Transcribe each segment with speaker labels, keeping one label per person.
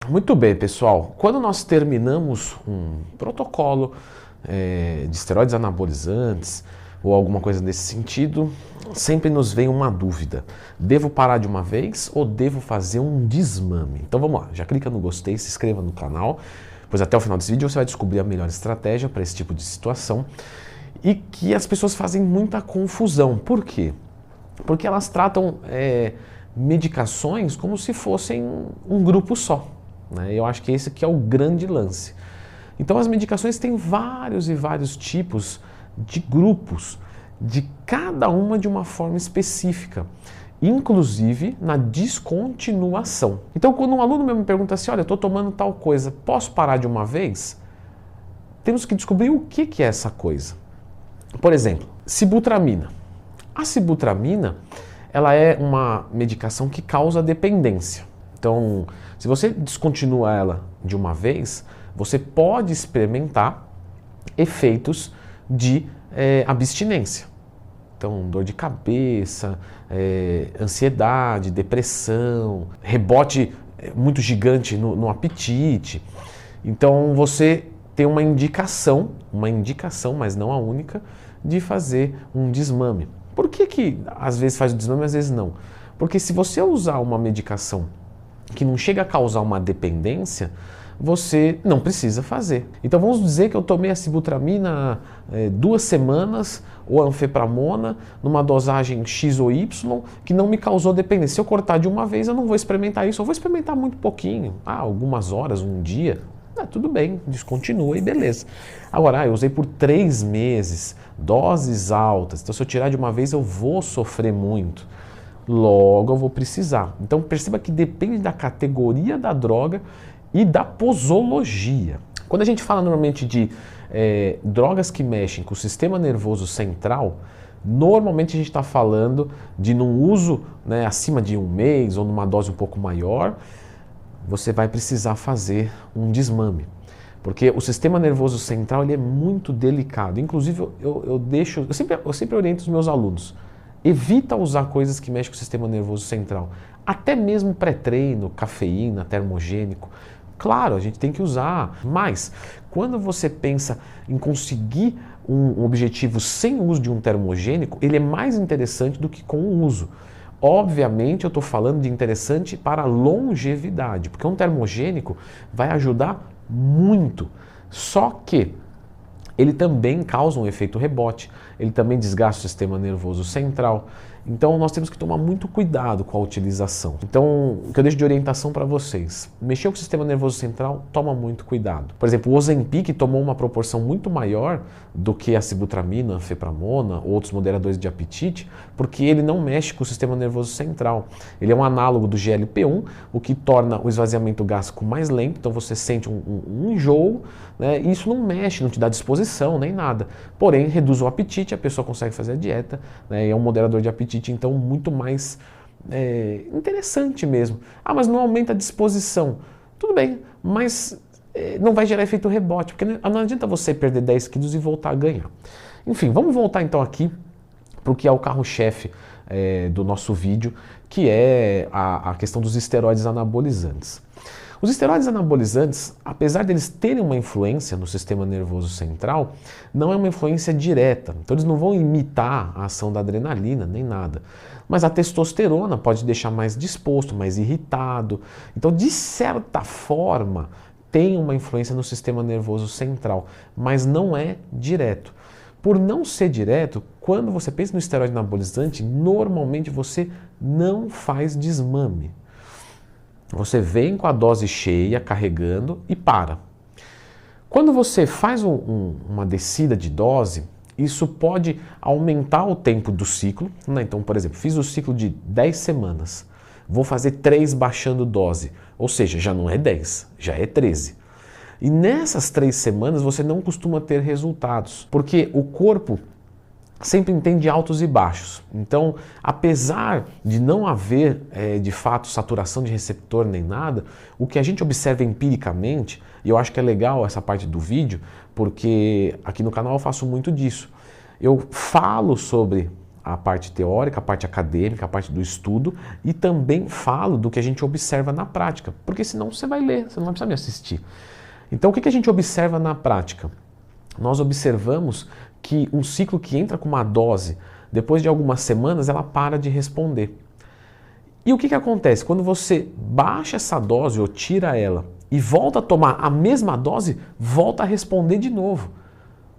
Speaker 1: Muito bem, pessoal. Quando nós terminamos um protocolo de esteroides anabolizantes ou alguma coisa nesse sentido, sempre nos vem uma dúvida. Devo parar de uma vez ou devo fazer um desmame? Então vamos lá, já clica no gostei, se inscreva no canal, pois até o final desse vídeo você vai descobrir a melhor estratégia para esse tipo de situação e que as pessoas fazem muita confusão. Por quê? Porque elas tratam medicações como se fossem um grupo só. Né? Eu acho que esse aqui é o grande lance. Então as medicações têm vários e vários tipos de grupos, de cada uma de uma forma específica, inclusive na descontinuação. Então quando um aluno me pergunta assim, olha, eu estou tomando tal coisa, posso parar de uma vez? Temos que descobrir o que é essa coisa. Por exemplo, sibutramina. A sibutramina, ela é uma medicação que causa dependência. Então, se você descontinua ela de uma vez, você pode experimentar efeitos de abstinência. Então, dor de cabeça, ansiedade, depressão, rebote muito gigante no apetite. Então, você tem uma indicação, mas não a única, de fazer um desmame. Por que às vezes faz o desmame e às vezes não? Porque se você usar uma medicação que não chega a causar uma dependência, você não precisa fazer. Então vamos dizer que eu tomei a sibutramina 2 semanas ou a anfepramona numa dosagem X ou Y que não me causou dependência. Se eu cortar de uma vez eu não vou experimentar isso, eu vou experimentar muito pouquinho, algumas horas, um dia. Tudo bem, descontinua e beleza. Agora, eu usei por 3 meses, doses altas, então se eu tirar de uma vez eu vou sofrer muito. Logo eu vou precisar. Então perceba que depende da categoria da droga e da posologia. Quando a gente fala normalmente de drogas que mexem com o sistema nervoso central, normalmente a gente está falando de num uso acima de 1 mês ou numa dose um pouco maior, você vai precisar fazer um desmame. Porque o sistema nervoso central ele é muito delicado. Inclusive eu sempre oriento os meus alunos. Evita usar coisas que mexem com o sistema nervoso central. Até mesmo pré-treino, cafeína, termogênico. Claro, a gente tem que usar, mas quando você pensa em conseguir um objetivo sem o uso de um termogênico, ele é mais interessante do que com o uso. Obviamente eu estou falando de interessante para longevidade, porque um termogênico vai ajudar muito, só que ele também causa um efeito rebote, ele também desgasta o sistema nervoso central. Então nós temos que tomar muito cuidado com a utilização. Então, o que eu deixo de orientação para vocês, mexer com o sistema nervoso central, toma muito cuidado. Por exemplo, o Ozempic tomou uma proporção muito maior do que a sibutramina, a anfepramona ou outros moderadores de apetite, porque ele não mexe com o sistema nervoso central. Ele é um análogo do GLP-1, o que torna o esvaziamento gástrico mais lento, então você sente um enjoo, né? E isso não mexe, não te dá disposição nem nada. Porém, reduz o apetite, a pessoa consegue fazer a dieta, né? E é um moderador de apetite, então muito mais interessante mesmo. Mas não aumenta a disposição. Tudo bem, mas não vai gerar efeito rebote, porque não adianta você perder 10 quilos e voltar a ganhar. Enfim, vamos voltar então aqui para o que é o carro-chefe do nosso vídeo, que é a questão dos esteroides anabolizantes. Os esteroides anabolizantes, apesar deles terem uma influência no sistema nervoso central, não é uma influência direta. Então eles não vão imitar a ação da adrenalina, nem nada. Mas a testosterona pode deixar mais disposto, mais irritado. Então, de certa forma, tem uma influência no sistema nervoso central, mas não é direto. Por não ser direto, quando você pensa no esteroide anabolizante, normalmente você não faz desmame. Você vem com a dose cheia, carregando e para. Quando você faz uma descida de dose, isso pode aumentar o tempo do ciclo. Né? Então, por exemplo, fiz o ciclo de 10 semanas, vou fazer 3 baixando dose, ou seja, já não é 10, já é 13. E nessas 3 semanas você não costuma ter resultados, porque o corpo sempre entende altos e baixos. Então, apesar de não haver, de fato, saturação de receptor nem nada, o que a gente observa empiricamente, e eu acho que é legal essa parte do vídeo, porque aqui no canal eu faço muito disso. Eu falo sobre a parte teórica, a parte acadêmica, a parte do estudo e também falo do que a gente observa na prática, porque senão você vai ler, você não vai precisar me assistir. Então o que a gente observa na prática? Nós observamos que um ciclo que entra com uma dose, depois de algumas semanas ela para de responder. E o que acontece? Quando você baixa essa dose ou tira ela e volta a tomar a mesma dose, volta a responder de novo.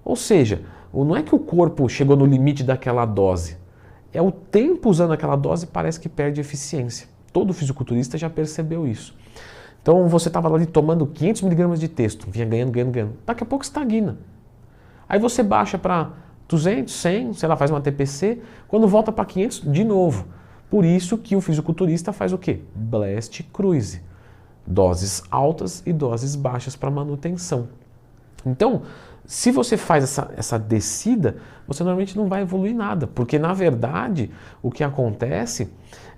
Speaker 1: Ou seja, não é que o corpo chegou no limite daquela dose, é o tempo usando aquela dose parece que perde eficiência. Todo fisiculturista já percebeu isso. Então você estava ali tomando 500 miligramas de texto, vinha ganhando, daqui a pouco estagna. Aí você baixa para 200, 100, sei lá, faz uma TPC, quando volta para 500, de novo. Por isso que o fisiculturista faz o quê? Blast Cruise. Doses altas e doses baixas para manutenção. Então, se você faz essa descida, você normalmente não vai evoluir nada, porque na verdade o que acontece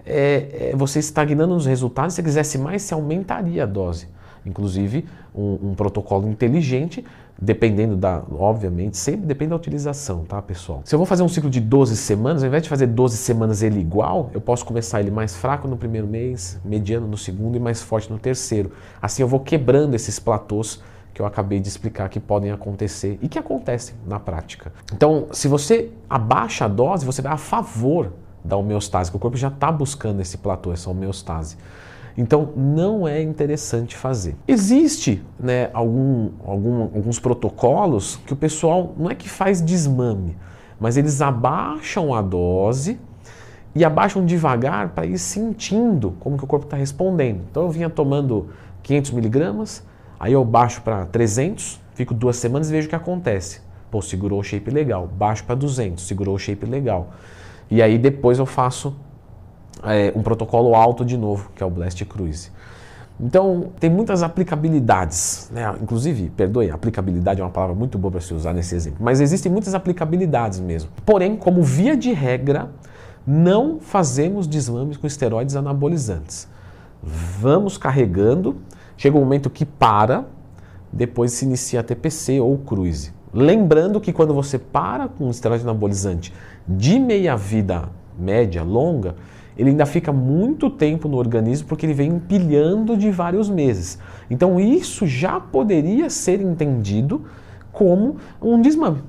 Speaker 1: é você estagnando nos resultados. Se você quisesse mais, você aumentaria a dose. Inclusive, um protocolo inteligente, dependendo obviamente, sempre depende da utilização, tá, pessoal? Se eu vou fazer um ciclo de 12 semanas, ao invés de fazer 12 semanas ele igual, eu posso começar ele mais fraco no primeiro mês, mediano no segundo e mais forte no terceiro. Assim eu vou quebrando esses platôs que eu acabei de explicar que podem acontecer e que acontecem na prática. Então, se você abaixa a dose, você vai a favor da homeostase, porque o corpo já está buscando esse platô, essa homeostase. Então, não é interessante fazer. Existe, né, alguns protocolos que o pessoal não é que faz desmame, mas eles abaixam a dose e abaixam devagar para ir sentindo como que o corpo está respondendo. Então, eu vinha tomando 500 miligramas, aí eu baixo para 300, fico 2 semanas e vejo o que acontece. Pô, segurou o shape legal. Baixo para 200, segurou o shape legal. E aí depois eu faço um protocolo alto de novo, que é o Blast Cruise. Então, tem muitas aplicabilidades, né? Inclusive, perdoe, aplicabilidade é uma palavra muito boa para se usar nesse exemplo, mas existem muitas aplicabilidades mesmo. Porém, como via de regra, não fazemos desmames com esteroides anabolizantes. Vamos carregando. Chega um momento que para, depois se inicia a TPC ou cruise. Lembrando que quando você para com um esteroide anabolizante de meia-vida média, longa, ele ainda fica muito tempo no organismo porque ele vem empilhando de vários meses. Então isso já poderia ser entendido como um desmame.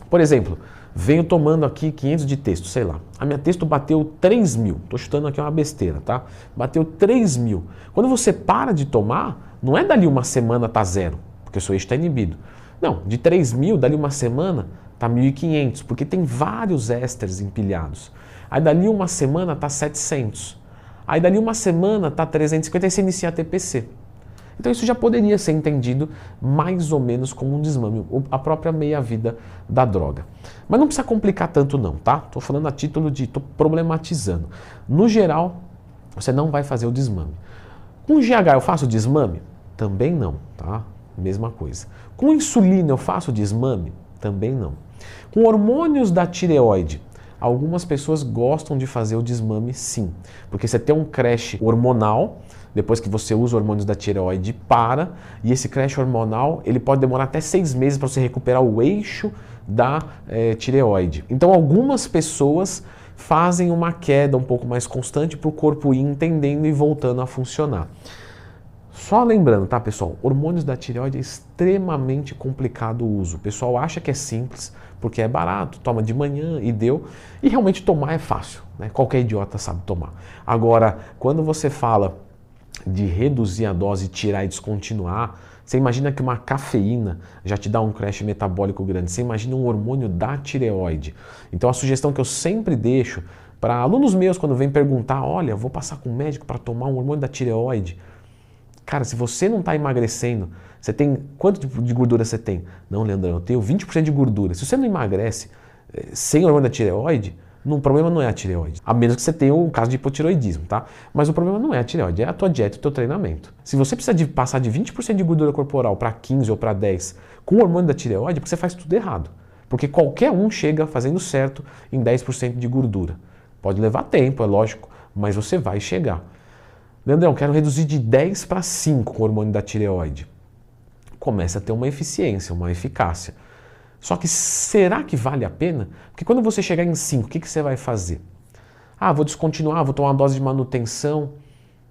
Speaker 1: Por exemplo, venho tomando aqui 500 de texto, sei lá. A minha texto bateu 3.000. Estou chutando aqui uma besteira, tá? Bateu 3.000. Quando você para de tomar, não é dali uma semana tá zero, porque o seu eixo está inibido. Não, de 3.000, dali uma semana tá 1.500, porque tem vários ésteres empilhados. Aí dali uma semana tá 700. Aí dali uma semana tá 350 e você inicia a TPC. Então isso já poderia ser entendido mais ou menos como um desmame, a própria meia-vida da droga. Mas não precisa complicar tanto não, tá? Estou falando a título de, estou problematizando. No geral, você não vai fazer o desmame. Com GH eu faço desmame? Também não, tá? Mesma coisa. Com insulina eu faço desmame? Também não. Com hormônios da tireoide, algumas pessoas gostam de fazer o desmame sim, porque você tem um crash hormonal. Depois que você usa hormônios da tireoide, e esse crash hormonal ele pode demorar até 6 meses para você recuperar o eixo da tireoide. Então algumas pessoas fazem uma queda um pouco mais constante para o corpo ir entendendo e voltando a funcionar. Só lembrando, tá, pessoal? Hormônios da tireoide é extremamente complicado o uso. O pessoal acha que é simples porque é barato, toma de manhã e deu. E realmente tomar é fácil, né? Qualquer idiota sabe tomar. Agora, quando você fala de reduzir a dose, tirar e descontinuar, você imagina que uma cafeína já te dá um crash metabólico grande. Você imagina um hormônio da tireoide. Então a sugestão que eu sempre deixo para alunos meus quando vêm perguntar, olha, vou passar com um médico para tomar um hormônio da tireoide. Cara, se você não está emagrecendo, você tem... Quanto de gordura você tem? Não, Leandrão, eu tenho 20% de gordura. Se você não emagrece sem hormônio da tireoide, o problema não é a tireoide. A menos que você tenha o caso de hipotireoidismo, tá? Mas o problema não é a tireoide, é a tua dieta e o teu treinamento. Se você precisa de passar de 20% de gordura corporal para 15 ou para 10 com o hormônio da tireoide, é porque você faz tudo errado. Porque qualquer um chega fazendo certo em 10% de gordura. Pode levar tempo, é lógico, mas você vai chegar. Leandrão, quero reduzir de 10 para 5 com o hormônio da tireoide. Começa a ter uma eficiência, uma eficácia. Só que será que vale a pena? Porque quando você chegar em 5, o que você vai fazer? Ah, vou descontinuar, vou tomar uma dose de manutenção,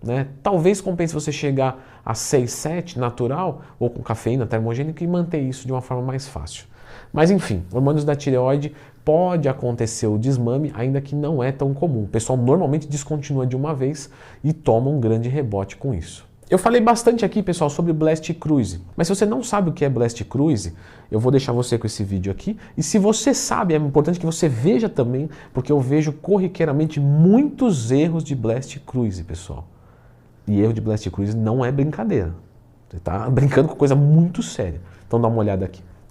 Speaker 1: né? Talvez compense você chegar a 6, 7 natural ou com cafeína termogênica e manter isso de uma forma mais fácil. Mas enfim, hormônios da tireoide, pode acontecer o desmame, ainda que não é tão comum. O pessoal normalmente descontinua de uma vez e toma um grande rebote com isso. Eu falei bastante aqui, pessoal, sobre Blast Cruise, mas se você não sabe o que é Blast Cruise, eu vou deixar você com esse vídeo aqui. E se você sabe, é importante que você veja também, porque eu vejo corriqueiramente muitos erros de Blast Cruise, pessoal. E erro de Blast Cruise não é brincadeira. Você está brincando com coisa muito séria. Então dá uma olhada aqui.